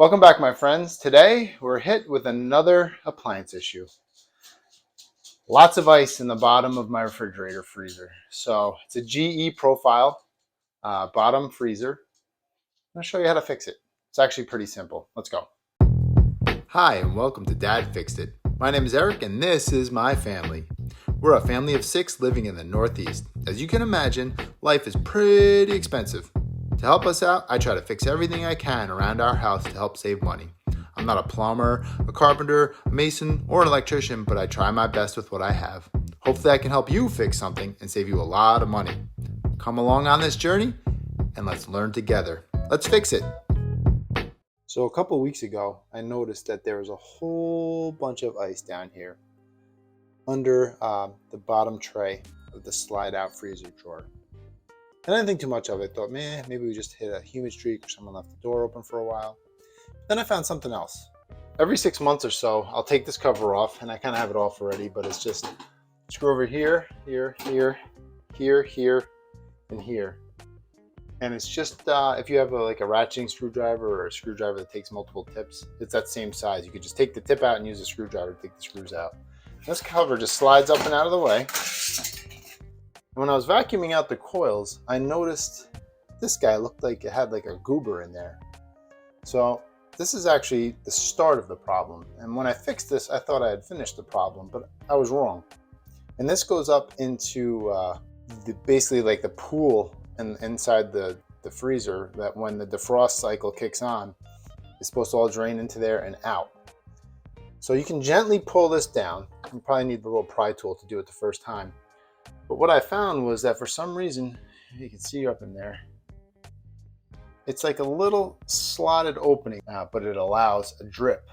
Welcome back, my friends. Today we're hit with another appliance issue. Lots of ice in the bottom of my refrigerator freezer. So it's a GE profile bottom freezer. I'm going to show you how to fix it. It's actually pretty simple. Let's go. Hi, and welcome to Dad Fixed It. My name is Eric, and this is my family. We're a family of 6 living in the Northeast. As you can imagine, life is pretty expensive. To help us out, I try to fix everything I can around our house to help save money. I'm not a plumber, a carpenter, a mason, or an electrician, but I try my best with what I have. Hopefully I can help you fix something and save you a lot of money. Come along on this journey and let's learn together. Let's fix it. So a couple weeks ago, I noticed that there was a whole bunch of ice down here under the bottom tray of the slide out freezer drawer. And I didn't think too much of it. Thought, maybe we just hit a humid streak or someone left the door open for a while. Then I found something else. Every 6 months or so, I'll take this cover off, and I kind of have it off already, but it's just screw over here, here, here, here, here, and here. And it's just, if you have a ratcheting screwdriver or a screwdriver that takes multiple tips, it's that same size. You could just take the tip out and use a screwdriver to take the screws out. This cover just slides up and out of the way. When I was vacuuming out the coils, I noticed this guy looked like it had like a goober in there. So this is actually the start of the problem. And when I fixed this, I thought I had finished the problem, but I was wrong. And this goes up into basically like the pool inside the freezer that when the defrost cycle kicks on, it's supposed to all drain into there and out. So you can gently pull this down. You probably need the little pry tool to do it the first time. But what I found was that for some reason, you can see up in there, it's like a little slotted opening, but it allows a drip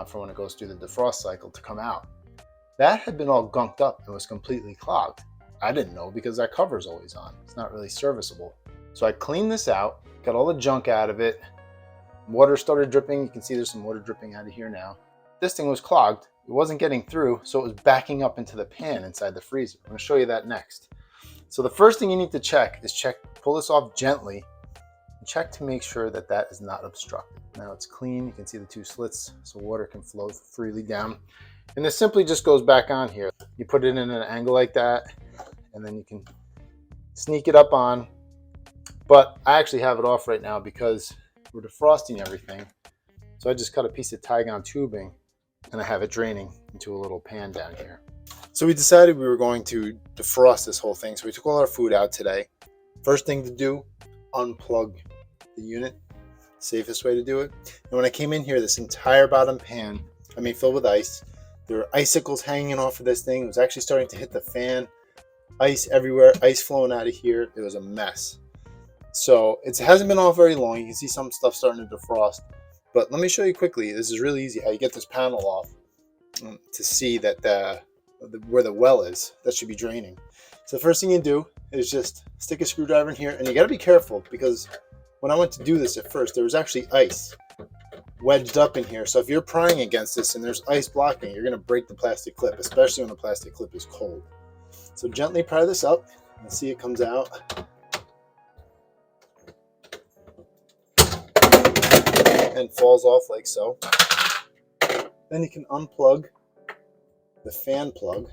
for when it goes through the defrost cycle to come out. That had been all gunked up and was completely clogged. I didn't know because that cover is always on. It's not really serviceable. So I cleaned this out, got all the junk out of it. Water started dripping. You can see there's some water dripping out of here now. This thing was clogged. It wasn't getting through, so it was backing up into the pan inside the freezer. I'm going to show you that next. So the first thing you need to check is pull this off gently and check to make sure that that is not obstructed. Now it's clean. You can see the 2 slits so water can flow freely down. And this simply just goes back on here. You put it in an angle like that, and then you can sneak it up on. But I actually have it off right now because we're defrosting everything. So I just cut a piece of Tygon tubing and I have it draining into a little pan down here. So we decided we were going to defrost this whole thing. So we took all our food out today. First thing to do, unplug the unit. Safest way to do it. And when I came in here, this entire bottom pan, filled with ice. There were icicles hanging off of this thing. It was actually starting to hit the fan. Ice everywhere, ice flowing out of here. It was a mess. So it hasn't been off very long. You can see some stuff starting to defrost. But let me show you quickly. This is really easy how you get this panel off to see that where the well is. That should be draining. So the first thing you do is just stick a screwdriver in here. And you got to be careful because when I went to do this at first, there was actually ice wedged up in here. So if you're prying against this and there's ice blocking, you're going to break the plastic clip, especially when the plastic clip is cold. So gently pry this up and see it comes out. And falls off like so. Then you can unplug the fan plug.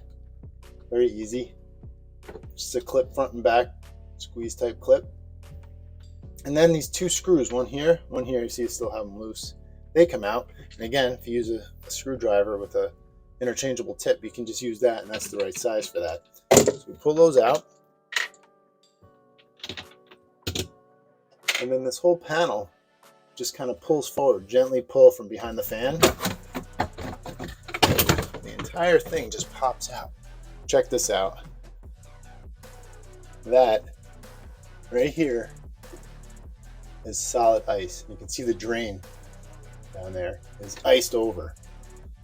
Very easy. Just a clip front and back, squeeze type clip. And then these 2 screws, one here, you see you still have them loose. They come out. And again, if you use a screwdriver with a interchangeable tip, you can just use that and that's the right size for that. So we pull those out. And then this whole panel just kind of pulls forward. Gently pull from behind the fan. The entire thing just pops out. Check this out. That right here is solid ice. You can see the drain down there is iced over.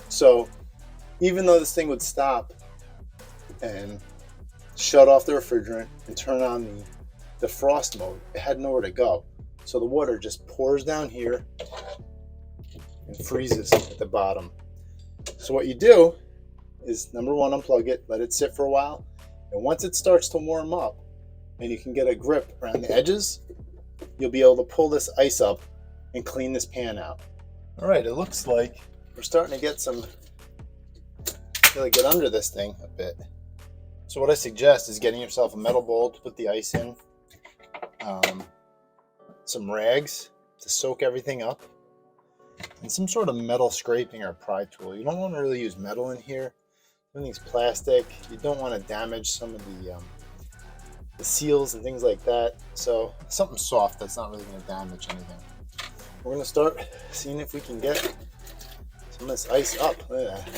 So even though this thing would stop and shut off the refrigerant and turn on the defrost mode, it had nowhere to go. So the water just pours down here and freezes at the bottom. So what you do is, number one, unplug it, let it sit for a while. And once it starts to warm up and you can get a grip around the edges, you'll be able to pull this ice up and clean this pan out. All right, it looks like we're starting to get some, really get under this thing a bit. So what I suggest is getting yourself a metal bowl to put the ice in, some rags to soak everything up, and some sort of metal scraping or pry tool. You don't want to really use metal in here. Everything's plastic. You don't want to damage some of the seals and things like that. So something soft that's not really going to damage anything. We're going to start seeing if we can get some of this ice up. Look at that.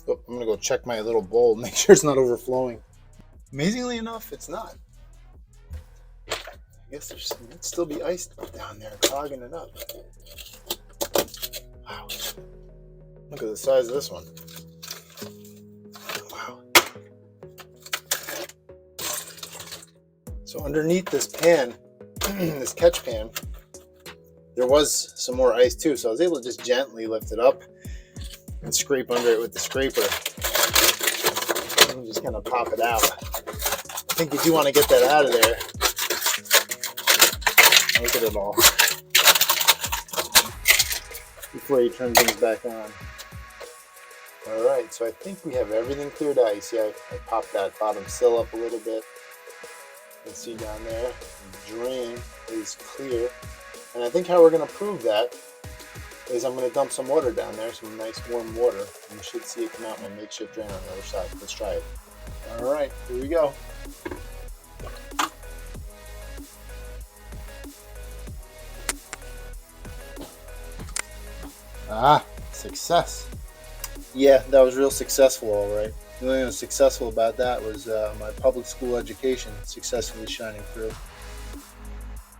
Oh, I'm going to go check my little bowl, make sure it's not overflowing. Amazingly enough, it's not. I guess there might still be ice down there clogging it up. Wow. Look at the size of this one. Wow. So underneath this pan, this catch pan, there was some more ice too. So I was able to just gently lift it up and scrape under it with the scraper. And just kind of pop it out. I think you do want to get that out of there. Look at it all. Before you turn things back on. Alright, so I think we have everything cleared out. You see I popped that bottom sill up a little bit. You can see down there, the drain is clear. And I think how we're going to prove that is I'm going to dump some water down there, some nice warm water. And you should see it come out in my makeshift drain on the other side. Let's try it. Alright, here we go. Ah, success. Yeah, that was real successful, all right. The only thing that was successful about that was my public school education successfully shining through.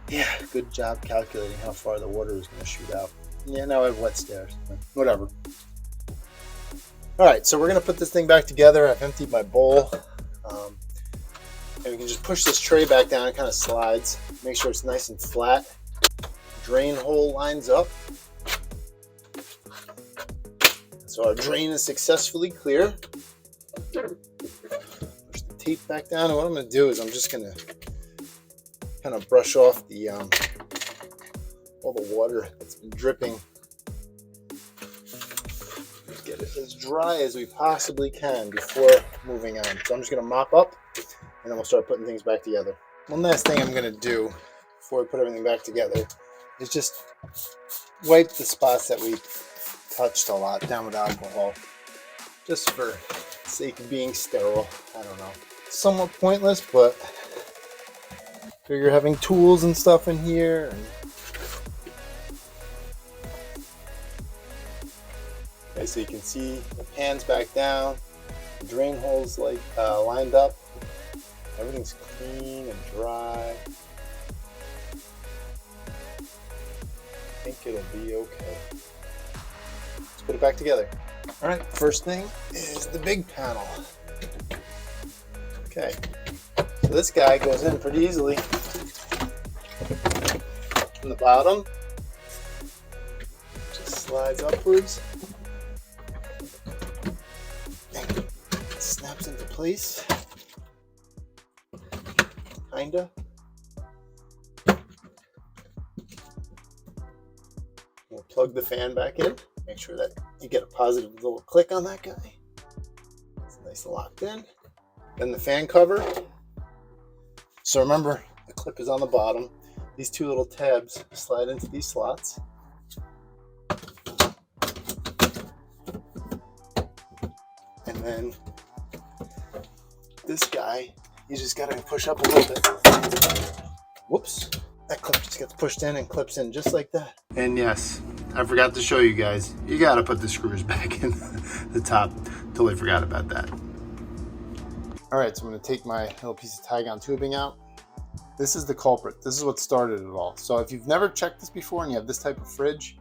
Yeah, good job calculating how far the water was going to shoot out. Yeah, now I have wet stairs. Whatever. All right, so we're going to put this thing back together. I've emptied my bowl. And we can just push this tray back down. It kind of slides. Make sure it's nice and flat. Drain hole lines up. So our drain is successfully clear. Push the tape back down. And what I'm going to do is I'm just going to kind of brush off the all the water that's been dripping. Get it as dry as we possibly can before moving on. So I'm just going to mop up and then we'll start putting things back together. One last thing I'm going to do before we put everything back together is just wipe the spots that we touched a lot down with alcohol, just for the sake of being sterile. I don't know. It's somewhat pointless, but figure having tools and stuff in here. Okay, so you can see the pan's back down, the drain holes lined up. Everything's clean and dry. I think it'll be okay. Let's put it back together. All right, first thing is the big panel. Okay, so this guy goes in pretty easily. From the bottom, just slides upwards. And it snaps into place. Kinda. We'll plug the fan back in. Make sure that you get a positive little click on that guy. It's nice and locked in. Then the fan cover. So remember, the clip is on the bottom. These two little tabs slide into these slots. And then this guy, you just gotta push up a little bit. Whoops. That clip just gets pushed in and clips in just like that. And yes, I forgot to show you guys, you gotta put the screws back in the top. Totally forgot about that. All right, so I'm gonna take my little piece of Tygon tubing out. This is the culprit. This is what started it all. So if you've never checked this before and you have this type of fridge,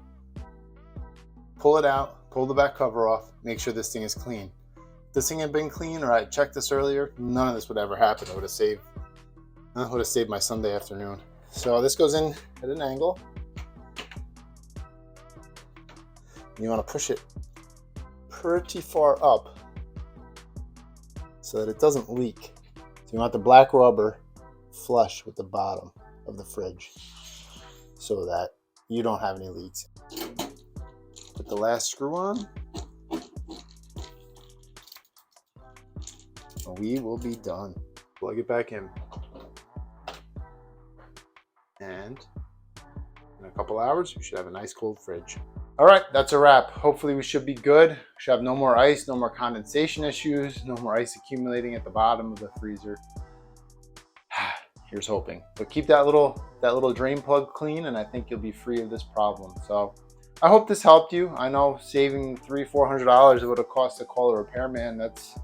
pull it out, pull the back cover off, make sure this thing is clean. If this thing had been clean or I checked this earlier, none of this would ever happen. It would have saved my Sunday afternoon. So this goes in at an angle. You want to push it pretty far up so that it doesn't leak. So you want the black rubber flush with the bottom of the fridge so that you don't have any leaks. Put the last screw on. We will be done. Plug it back in. And in a couple hours, we should have a nice cold fridge. All right, that's a wrap. Hopefully we should be good. We should have no more ice, no more condensation issues, no more ice accumulating at the bottom of the freezer. Here's hoping. But keep that little drain plug clean, and I think you'll be free of this problem. So I hope this helped you. I know saving $300-400 it would have cost to call a repairman. That's,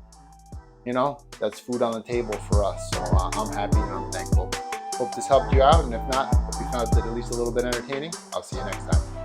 you know, that's food on the table for us. So I'm happy and I'm thankful. Hope this helped you out, and if not, hope you found it at least a little bit entertaining. I'll see you next time.